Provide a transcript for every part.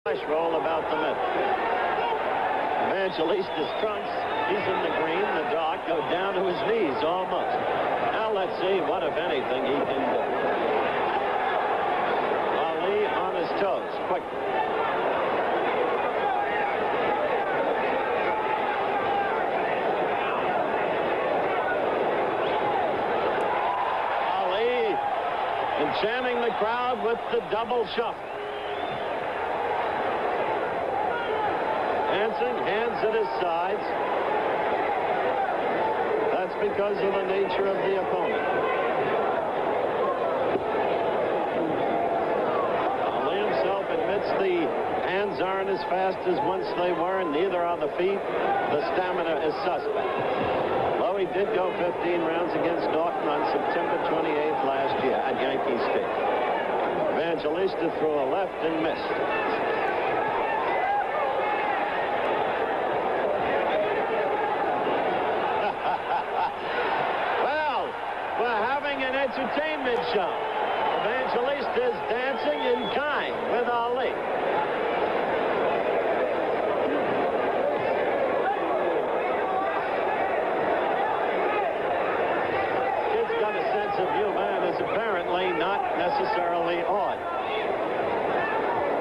Flash roll about the middle. Evangelista's trunks, he's in the green, the dark, go down to his knees almost. Now let's see what, if anything, he can do. Ali on his toes, quickly. Ali enchanting the crowd with the double shuffle. Hands at his sides. That's because of the nature of the opponent. Ali himself admits the hands aren't as fast as once they were, and neither are the feet. The stamina is suspect. Though he did go 15 rounds against Norton on September 28th last year at Yankee Stadium. Evangelista threw a left and missed. An entertainment show. Evangelista is dancing in kind with Ali. Kid's got a sense of humor and is apparently not necessarily odd.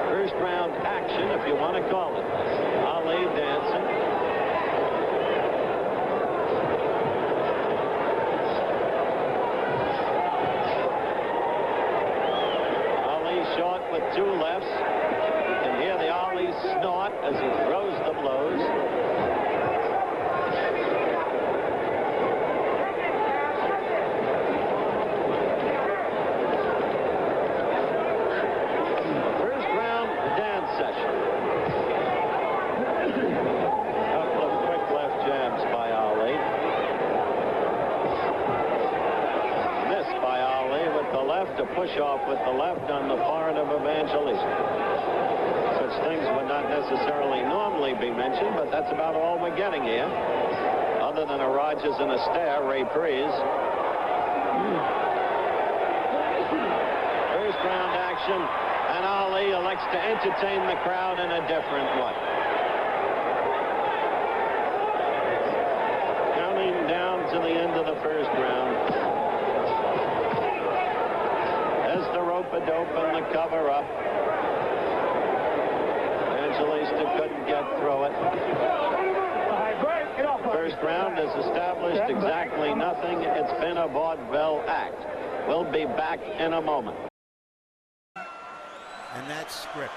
First round action, if you want to call it this. Ali dancing. With two lefts, and hear the Ali snort as he throws the blows. First round dance session. Couple of quick left jabs by Ali. Missed by Ali with the left, a push off with the left on the forehead of Evangelista. Such things would not necessarily normally be mentioned, but that's about all we're getting here. Other than a Rogers and a stare reprise. First round action, and Ali elects to entertain the crowd in a different way. Counting down to the end of the first round. Dope and the cover up. Evangelista couldn't get through it. First round has established exactly nothing. It's been a vaudeville act. We'll be back in a moment. And that's script.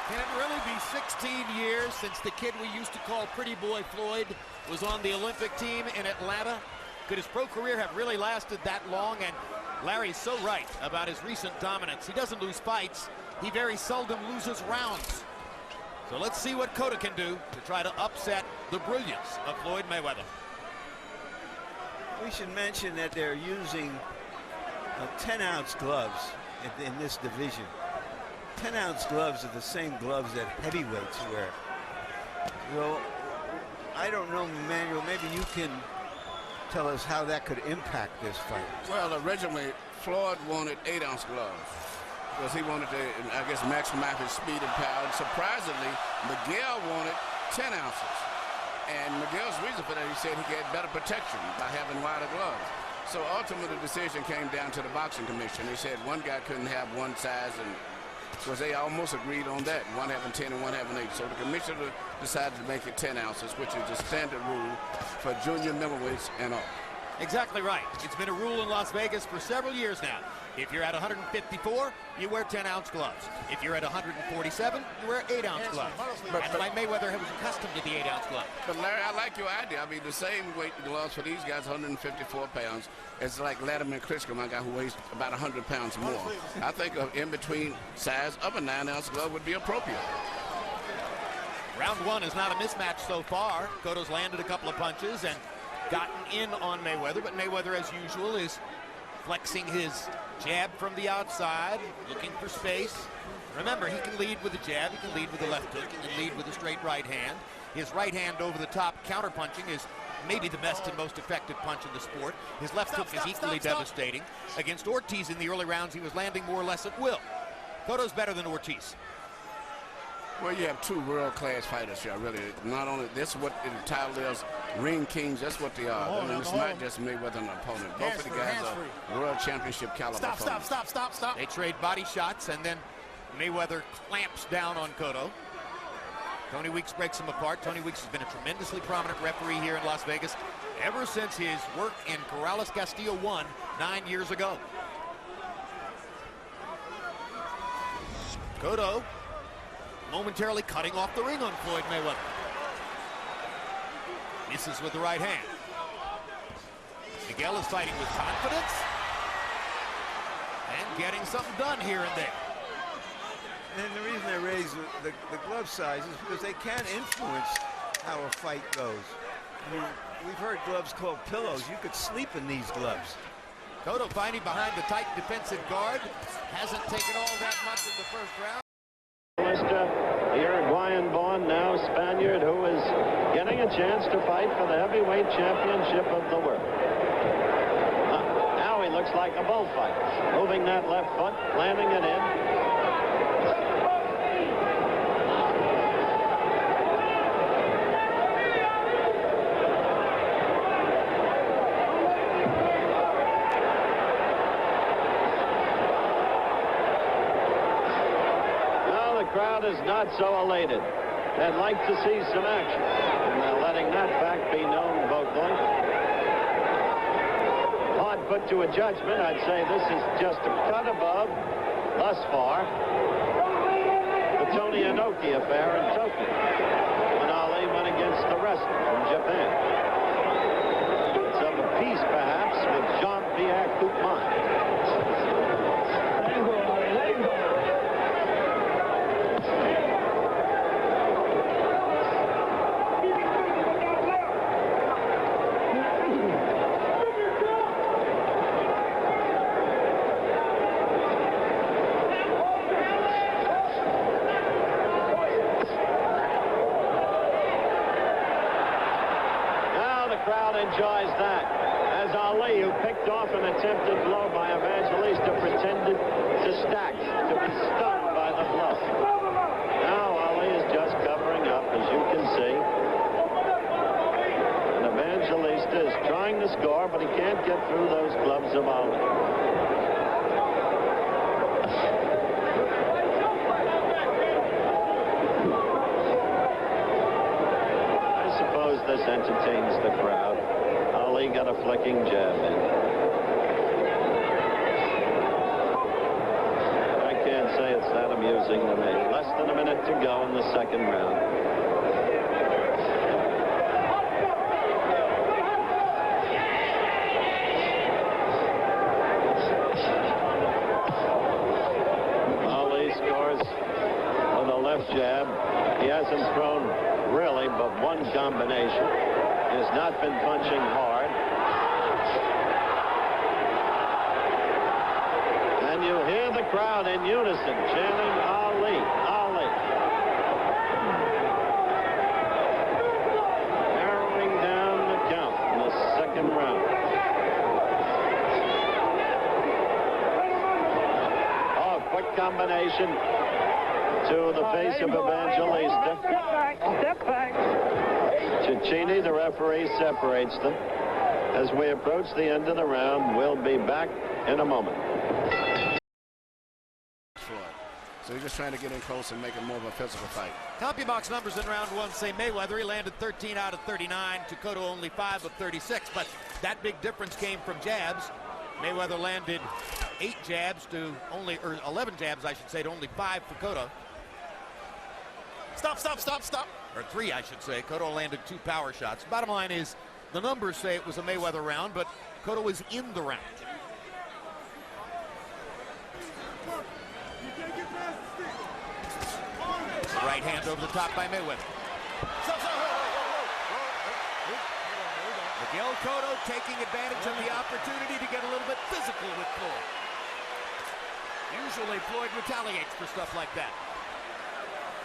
Can it really be 16 years since the kid we used to call Pretty Boy Floyd was on the Olympic team in Atlanta? Could his pro career have really lasted that long? And Larry's so right about his recent dominance. He doesn't lose fights. He very seldom loses rounds. So let's see what Cotto can do to try to upset the brilliance of Floyd Mayweather. We should mention that they're using 10-ounce gloves in this division. 10-ounce gloves are the same gloves that heavyweights wear. Well, I don't know, Emmanuel, maybe you can tell us how that could impact this fight. Well, originally, Floyd wanted 8-ounce gloves because he wanted to, I guess, maximize his speed and power. And surprisingly, Miguel wanted 10 ounces. And Miguel's reason for that, he said he get better protection by having wider gloves. So ultimately, the decision came down to the boxing commission. They said one guy couldn't have one size, and because they almost agreed on that, one having 10 and one having 8. So the commissioner decided to make it 10 ounces, which is the standard rule for junior middleweights and all. Exactly right. It's been a rule in Las Vegas for several years now. If you're at 154, you wear 10-ounce gloves. If you're at 147, you wear 8-ounce gloves. That's why Mayweather was accustomed to the 8-ounce glove. But Larry, I like your idea. I mean, the same weight gloves for these guys, 154 pounds. It's like Latimer Klitschko, my guy who weighs about 100 pounds more. I think an in-between size of a 9-ounce glove would be appropriate. Round one is not a mismatch so far. Cotto's landed a couple of punches and gotten in on Mayweather, but Mayweather, as usual, is flexing his jab from the outside, looking for space. Remember, he can lead with a jab, he can lead with a left hook, he can lead with a straight right hand. His right hand over the top counter-punching is maybe the best and most effective punch in the sport. His left hook is equally devastating. Against Ortiz in the early rounds, he was landing more or less at will. Cotto's better than Ortiz. Well, you have two world-class fighters here, really. Not only this is what the title is, ring kings. That's what they are. I mean, it's not just Mayweather and an opponent. Both of the guys are world championship caliber. Stop. They trade body shots, and then Mayweather clamps down on Cotto. Tony Weeks breaks him apart. Tony Weeks has been a tremendously prominent referee here in Las Vegas ever since his work in Corrales Castillo 1 9 years ago. Cotto momentarily cutting off the ring on Floyd Mayweather. Misses with the right hand. Miguel is fighting with confidence and getting something done here and there. And the reason they raise the glove size is because they can influence how a fight goes. I mean, we've heard gloves called pillows. You could sleep in these gloves. Cotto fighting behind the tight defensive guard. Hasn't taken all that much in the first round. The Uruguayan-born, now Spaniard, who is getting a chance to fight for the heavyweight championship of the world. Now he looks like a bullfighter. Moving that left foot, landing it in. Crowd is not so elated. They'd like to see some action, and they're letting that fact be known vocally. Hard put to a judgment. I'd say this is just a cut above, thus far, the Tony Inoki affair in Tokyo, when Ali went against the wrestler from Japan. It's of a piece, perhaps, with Jean-Pierre Coupman. Enjoys that, as Ali, who picked off an attempted blow by Evangelista, pretended to stack, to be stunned by the blow. Now Ali is just covering up, as you can see. And Evangelista is trying to score, but he can't get through those gloves of Ali. I suppose this entertains the crowd. Ali got a flicking jab in. I can't say it's that amusing to me. Less than a minute to go in the second round. Ali scores with a left jab. He hasn't thrown really but one combination. He has not been punching hard. And you hear the crowd in unison chanting Ali, Ali. Narrowing down the count in the second round. Oh, quick combination to the face of Evangelista. Step back. Cicchini, the referee, separates them. As we approach the end of the round, we'll be back in a moment. So he's just trying to get in close and make it more of a physical fight. CompuBox numbers in round one say Mayweather, he landed 13 out of 39, to Cotto only 5 of 36, but that big difference came from jabs. Mayweather landed 8 jabs to only, or 11 jabs, I should say, to only 5 for Cotto. Stop. Or 3, I should say. Cotto landed 2 power shots. Bottom line is, the numbers say it was a Mayweather round, but Cotto was in the round. Right hand over the top by Mayweather. Miguel Cotto taking advantage of the opportunity to get a little bit physical with Floyd. Usually Floyd retaliates for stuff like that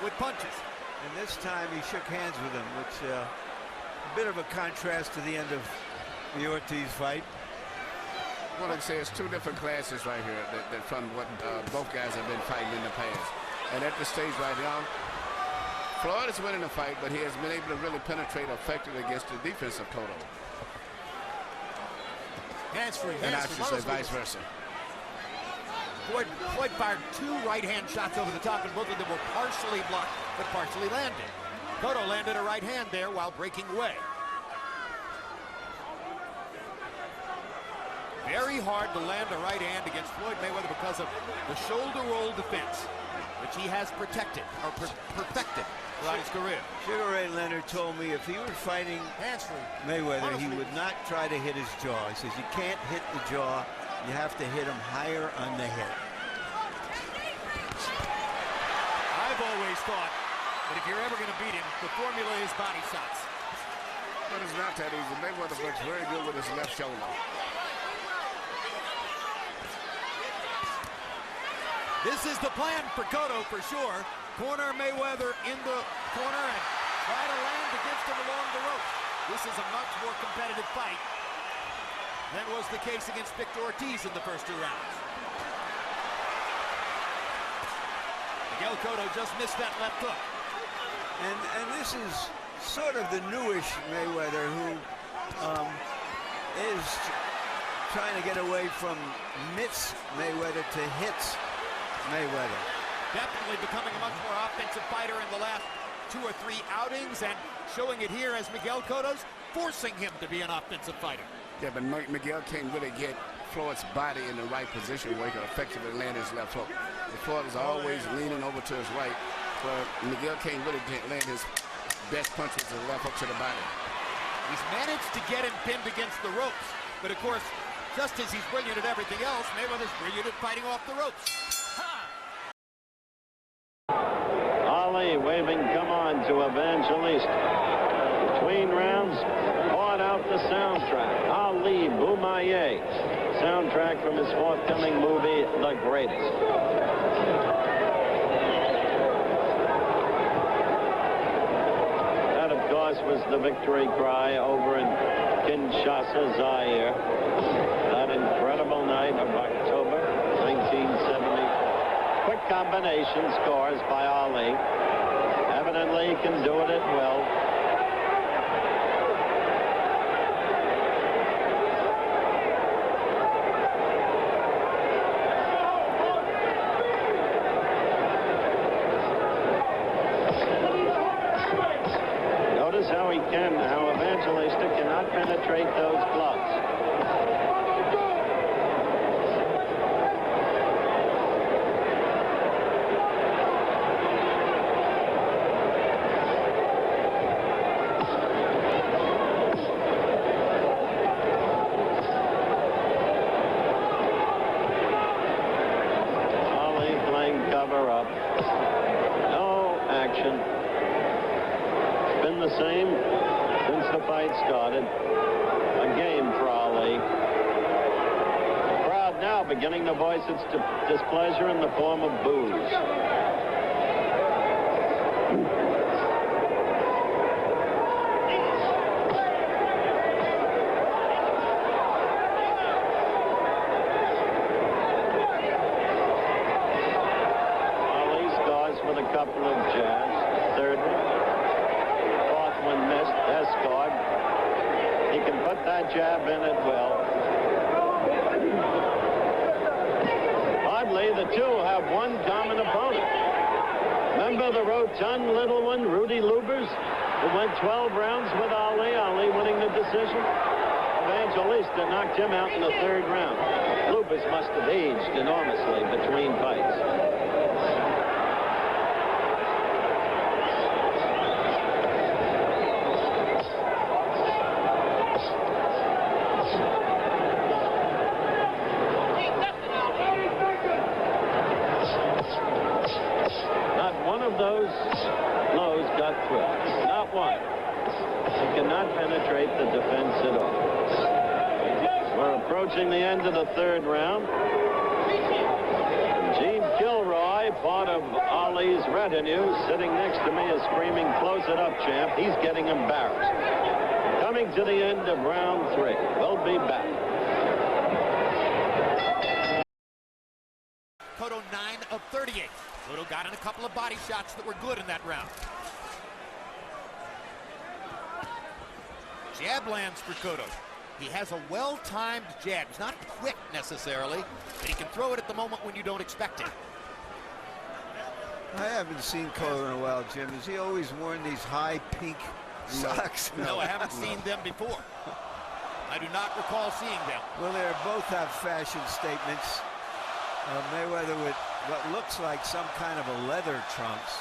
with punches. And this time he shook hands with him, which a bit of a contrast to the end of the Ortiz fight. Well, like I say, it's 2 different classes right here that from what both guys have been fighting in the past. And at this stage right now, Floyd is winning the fight, but he has been able to really penetrate effectively against the defense of Cotto. Hands-free. And I should say vice versa. Floyd fired 2 right-hand shots over the top, and both of them were partially blocked, but partially landed. Cotto landed a right hand there while breaking away. Very hard to land a right hand against Floyd Mayweather because of the shoulder roll defense, which he has protected, or perfected throughout his career. Sugar Ray Leonard told me if he were fighting Mayweather, he would not try to hit his jaw. He says you can't hit the jaw, you have to hit him higher on the head. I've always thought that if you're ever going to beat him, the formula is body shots. But it's not that easy. Mayweather works very good with his left shoulder. This is the plan for Cotto for sure. Corner Mayweather in the corner and try to land against him along the rope. This is a much more competitive fight than was the case against Victor Ortiz in the first 2 rounds. Miguel Cotto just missed that left hook. And this is sort of the newish Mayweather who is trying to get away from mitts Mayweather to hits Mayweather. Definitely becoming a much more offensive fighter in the last 2 or 3 outings, and showing it here as Miguel Cotto's forcing him to be an offensive fighter. Yeah, but Miguel can't really get Floyd's body in the right position where he can effectively land his left hook. Floyd is always leaning over to his right, where Miguel can't really land his best punch with the left hook to the body. He's managed to get him pinned against the ropes, but of course, just as he's brilliant at everything else, Mayweather's brilliant at fighting off the ropes. Ali waving come on to Evangelista. Between rounds, bought out the soundtrack. Ali Boumaier. Soundtrack from his forthcoming movie, The Greatest. That, of course, was the victory cry over in Kinshasa, Zaire. That incredible night of October 1974. Quick combination scores by Ali. Evidently, he can do it at will. Notice how Evangelista cannot penetrate those gloves. The same since the fight started. A game for Ali. The crowd now beginning to voice its displeasure in the form of boos. Ali scores with a couple of jabs. Third one. Missed, escort. He can put that jab in at will. Oddly, the two have one common opponent. Remember the rotund little one, Rudy Lubers, who went 12 rounds with Ali, Ali winning the decision? Evangelista knocked him out in the 3rd round. Lubers must have aged enormously between fights. Those blows got through. Not one. He cannot penetrate the defense at all. We're approaching the end of the 3rd round. Gene Kilroy, part of Ali's retinue, sitting next to me is screaming, "Close it up, champ." He's getting embarrassed. Coming to the end of round 3. We'll be back. Cotto 9 of 38. Cotto got in a couple of body shots that were good in that round. Jab lands for Cotto. He has a well-timed jab. He's not quick necessarily, but he can throw it at the moment when you don't expect it. I haven't seen Cotto in a while, Jim. Has he always worn these high pink socks? No, I haven't seen them before. I do not recall seeing them. Well, they both have fashion statements. Mayweather with what looks like some kind of a leather trunks.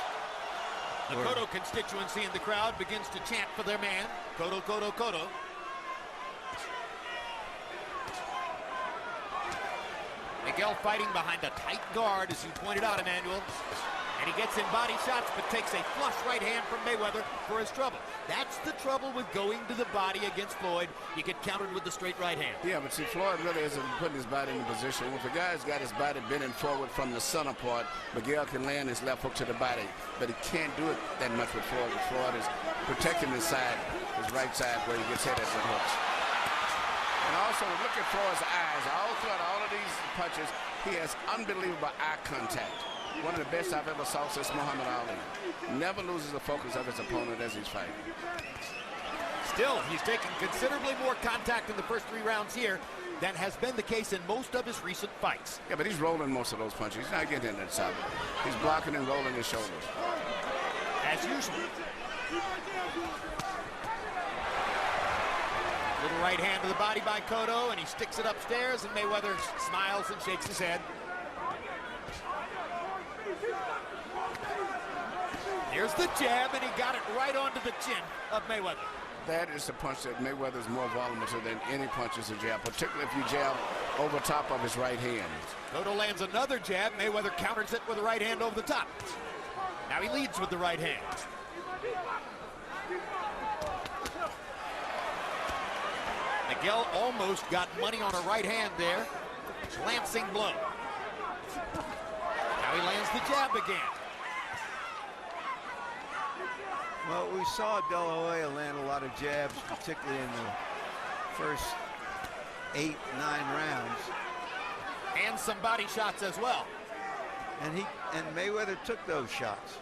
The Cotto constituency in the crowd begins to chant for their man. Cotto, Cotto, Cotto. Miguel fighting behind a tight guard, as you pointed out, Emmanuel. And he gets in body shots, but takes a flush right hand from Mayweather for his trouble. That's the trouble with going to the body against Floyd. You get countered with the straight right hand. Yeah, but see, Floyd really isn't putting his body in the position. If the guy's got his body bending forward from the center part, Miguel can land his left hook to the body, but he can't do it that much with Floyd. Floyd is protecting his side, his right side, where he gets hit at the hooks. And also, look at Floyd's eyes. All throughout all of these punches, he has unbelievable eye contact. One of the best I've ever saw since Muhammad Ali. Never loses the focus of his opponent as he's fighting. Still, he's taking considerably more contact in the first 3 rounds here than has been the case in most of his recent fights. Yeah, but he's rolling most of those punches. He's not getting into the side. He's blocking and rolling his shoulders. As usual. Little right hand to the body by Cotto, and he sticks it upstairs, and Mayweather smiles and shakes his head. Here's the jab, and he got it right onto the chin of Mayweather. That is the punch that Mayweather is more vulnerable to than any punch is a jab, particularly if you jab over top of his right hand. Cotto lands another jab. Mayweather counters it with a right hand over the top. Now he leads with the right hand. Miguel almost got money on a right hand there. Lancing blow. Now he lands the jab again. Well, we saw De La Hoya land a lot of jabs, particularly in the first 8-9 rounds. And some body shots as well. And Mayweather took those shots.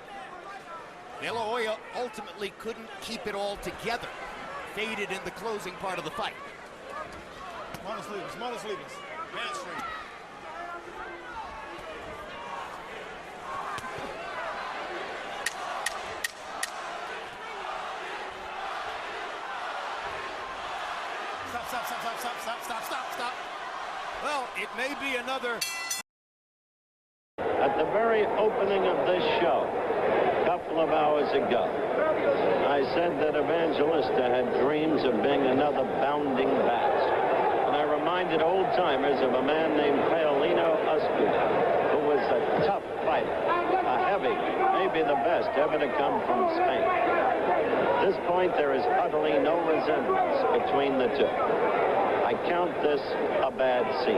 De La Hoya ultimately couldn't keep it all together. Faded in the closing part of the fight. Manos libres. Hamstring. Stop. Well, it may be another. At the very opening of this show, a couple of hours ago, I said that Evangelista had dreams of being another bounding bat. And I reminded old-timers of a man named Paolino Usputa, who was a tough fighter, a heavy, maybe the best ever to come from Spain. At this point, there is utterly no resemblance between the two. I count this a bad scene.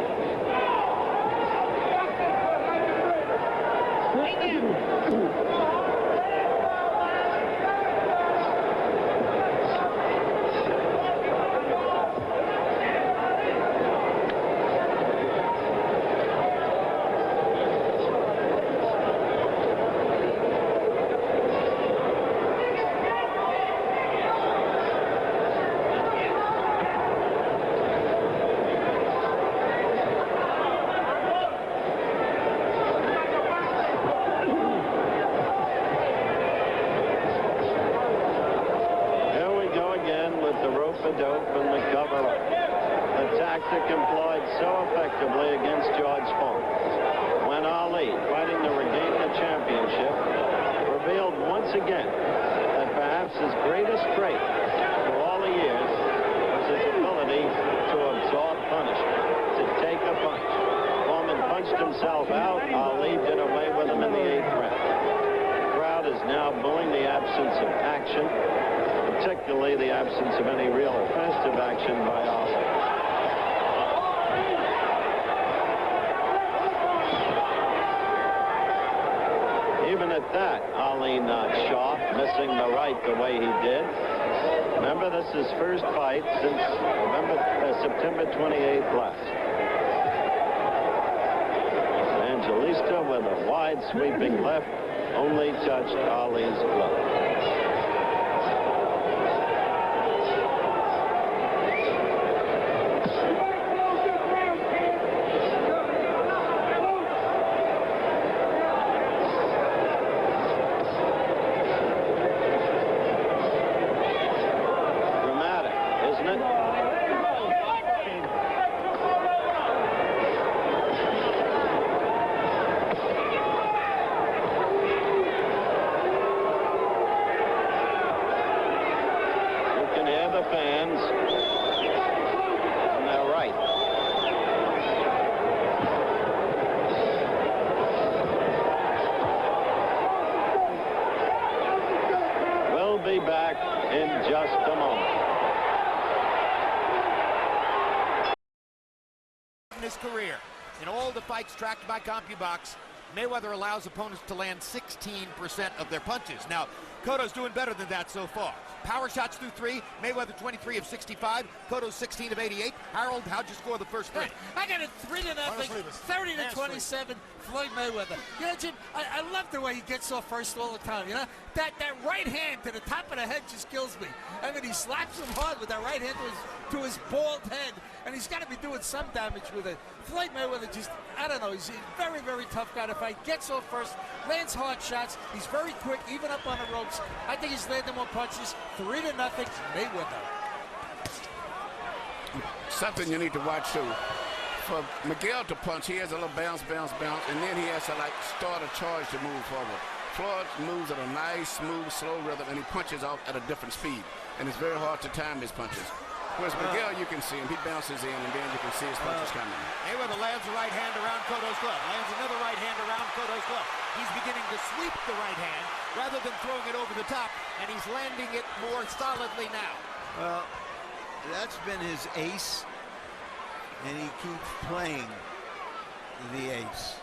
Dope and the cover-up. The tactic employed so effectively against George Foreman. When Ali, fighting to regain the championship, revealed once again that perhaps his greatest trait through all the years was his ability to absorb punishment, to take a punch. Foreman punched himself out. Ali did away with him in the 8th round. The crowd is now booing the absence of action, particularly the absence of any real offensive action by Ali. Even at that, Ali not sharp, missing the right the way he did. Remember, this is his first fight since September 28th last. Evangelista with a wide sweeping left only touched Ali's glove. the fans. And they're right. We'll be back in just a moment. In his career, in all the fights tracked by CompuBox, Mayweather allows opponents to land 16% of their punches. Now, Cotto's doing better than that so far. Power shots through 3. Mayweather 23 of 65. Cotto 16 of 88. Harold, how'd you score the first 3? I got it 3-0, 30-27. Floyd Mayweather. You know, Jim, I love the way he gets off first all the time. You know, that right hand to the top of the head just kills me. I mean, he slaps him hard with that right hand to his bald head, and he's got to be doing some damage with it. Floyd Mayweather just, I don't know, he's a very, very tough guy to fight. Gets off first, lands hard shots. He's very quick, even up on the ropes. I think he's landing more punches. 3-0, Mayweather. Something you need to watch too. For Miguel to punch, he has a little bounce, and then he has to like start a charge to move forward. Floyd moves at a nice, smooth, slow rhythm, and he punches off at a different speed. And it's very hard to time his punches. Whereas Miguel, you can see him, he bounces in, and then you can see his punches coming. Mayweather lands a right hand around Cotto's glove, lands another right hand around Cotto's glove. He's beginning to sweep the right hand rather than throwing it over the top, and he's landing it more solidly now. Well, that's been his ace, and he keeps playing the ace.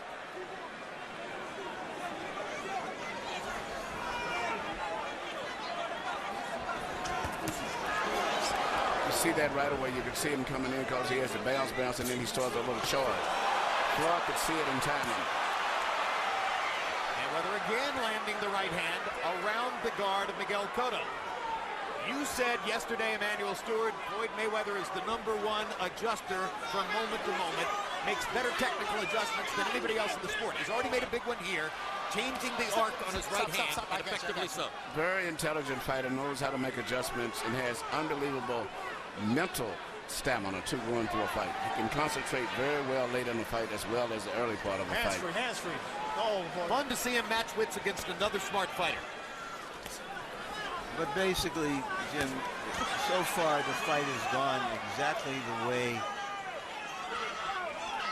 You see that right away. You can see him coming in because he has the bounce, and then he starts a little charge. Floyd could see it in timing. Mayweather again landing the right hand around the guard of Miguel Cotto. You said yesterday, Emmanuel Stewart, Floyd Mayweather is the #1 adjuster from moment to moment, makes better technical adjustments than anybody else in the sport. He's already made a big one here, changing the arc on his right hand, and effectively so. Very intelligent fighter, knows how to make adjustments, and has unbelievable mental stamina to run through a fight. He can concentrate very well late in the fight as well as the early part of the fight. Hands free. Oh, boy. Fun to see him match wits against another smart fighter. But basically, Jim, so far the fight has gone exactly the way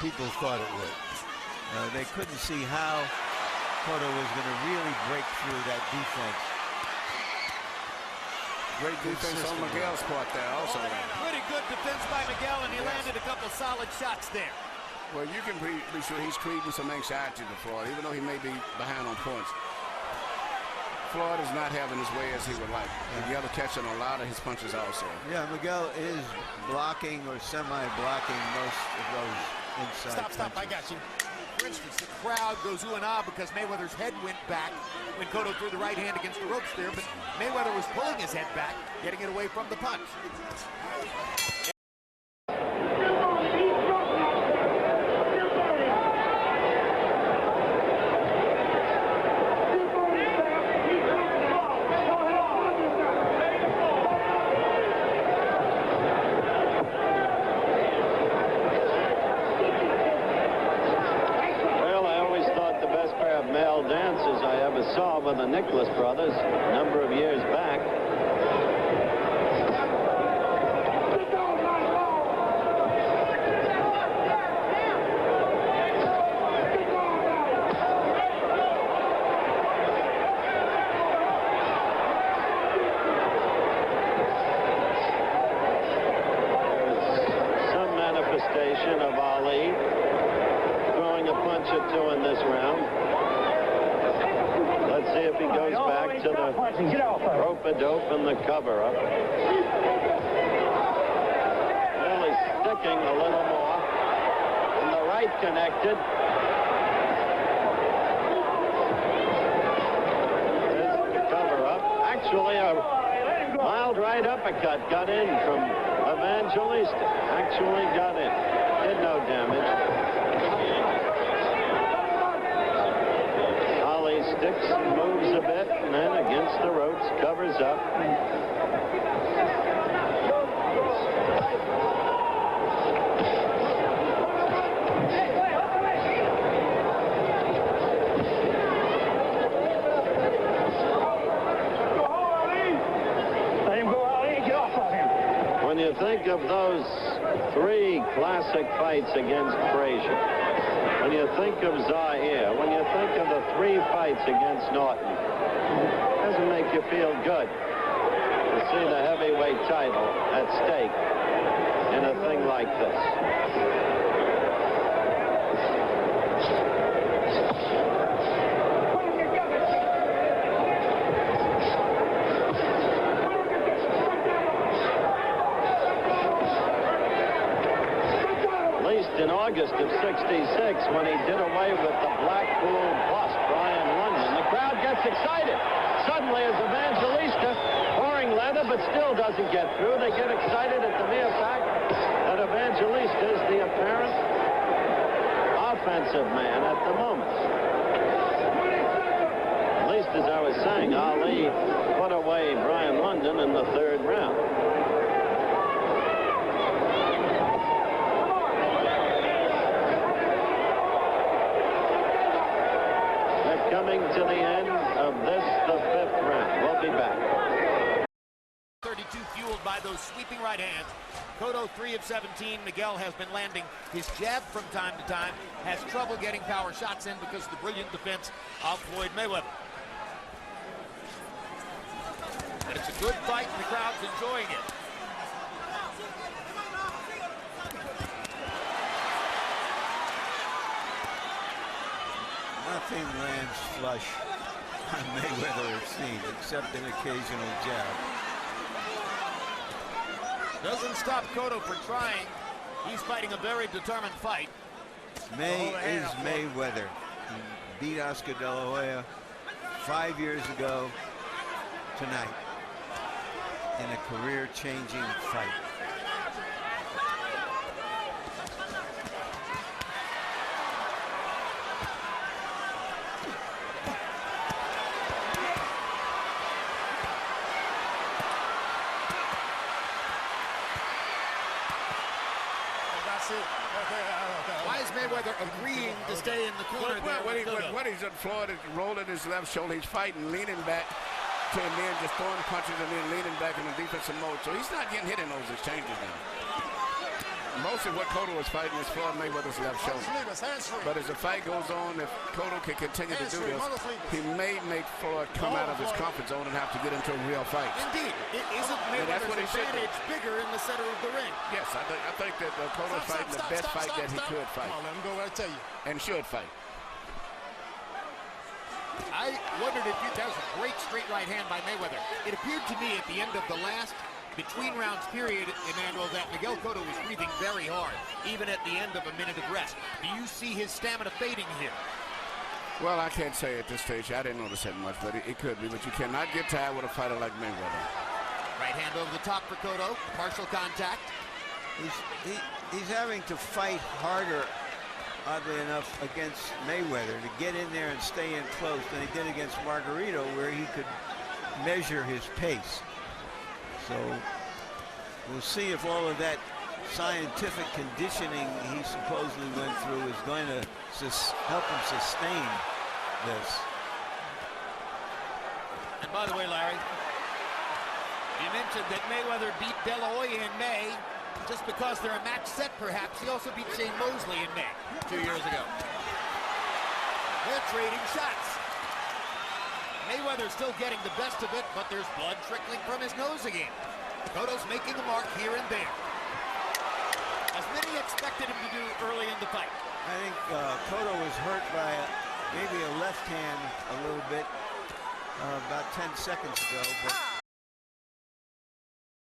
people thought it would. They couldn't see how Cotto was going to really break through that defense. Great defense on Miguel's part there also. Pretty good defense by Miguel, and he landed a couple solid shots there. Well, you can be sure he's creating some anxiety to Floyd, even though he may be behind on points. Floyd is not having his way as he would like. Miguel catching a lot of his punches also. Yeah, Miguel is blocking or semi-blocking most of those inside Stop, I punches. got you. For instance, the crowd goes ooh and ah because Mayweather's head went back when Cotto threw the right hand against the ropes there, but Mayweather was pulling his head back, getting it away from the punch. With the Nicholas brothers a number of years back. There's some manifestation of Ali throwing a punch or two in this round. Let's see if he goes back to the rope-a-dope and the cover-up. Really sticking a little more. And the right connected. There's the cover-up. Actually, a mild right uppercut got in from Evangelista. Actually got in. Did no damage. Sticks and moves a bit, and then against the ropes, covers up. Let him go, Ali. Get off of him. when you think of those 3 classic fights against Frazier, when you think of Zaire, when you think of the 3 fights against Norton, it doesn't make you feel good to see the heavyweight title at stake in a thing like this. In August of '66, when he did away with the Blackpool bust, Brian London, the crowd gets excited. Suddenly, as Evangelista, pouring leather, but still doesn't get through, they get excited at the mere fact that Evangelista is the apparent offensive man at the moment. At least, as I was saying, Ali put away Brian London in the 3rd round. Coming to the end of this, the 5th round. We'll be back. 32 fueled by those sweeping right hands. Cotto 3 of 17. Miguel has been landing his jab from time to time. Has trouble getting power shots in because of the brilliant defense of Floyd Mayweather. And it's a good fight and the crowd's enjoying it. Nothing lands flush on Mayweather, it seems, except an occasional jab. Doesn't stop Cotto for trying. He's fighting a very determined fight. May is Mayweather. He beat Oscar De La Hoya 5 years ago tonight in a career-changing fight. Why is Mayweather agreeing to stay in the corner? What he's done, Floyd is rolling his left shoulder. He's fighting, leaning back to and then just throwing punches and then leaning back in the defensive mode. So he's not getting hit in those exchanges now. Mostly what Cotto was fighting was Floyd Mayweather's left shoulder. But as the fight goes on, if Cotto can continue to do this, he may make Floyd come out of his comfort zone and have to get into a real fight. Indeed. Isn't Mayweather's advantage bigger in the center of the ring? Yes, I think that Cotto's fighting the best fight that he could fight. Come on, let him go, I tell you. And should fight. I wondered if that was a great straight right hand by Mayweather. It appeared to me at the end of the last between rounds period, Emmanuel, that Miguel Cotto was breathing very hard, even at the end of a minute of rest. Do you see his stamina fading here? Well, I can't say at this stage. I didn't notice that much, but it could be. But you cannot get tired with a fighter like Mayweather. Right hand over the top for Cotto. Partial contact. He's having to fight harder, oddly enough, against Mayweather to get in there and stay in close than he did against Margarito, where he could measure his pace. So we'll see if all of that scientific conditioning he supposedly went through is going to help him sustain this. And by the way, Larry, you mentioned that Mayweather beat De La Hoya in May. Just because they're a match set, perhaps. He also beat Shane Mosley in May 2 years ago. They're trading shots. Mayweather's still getting the best of it, but there's blood trickling from his nose again. Cotto's making the mark here and there, as many expected him to do early in the fight. I think Cotto was hurt by maybe a left hand a little bit about 10 seconds ago, but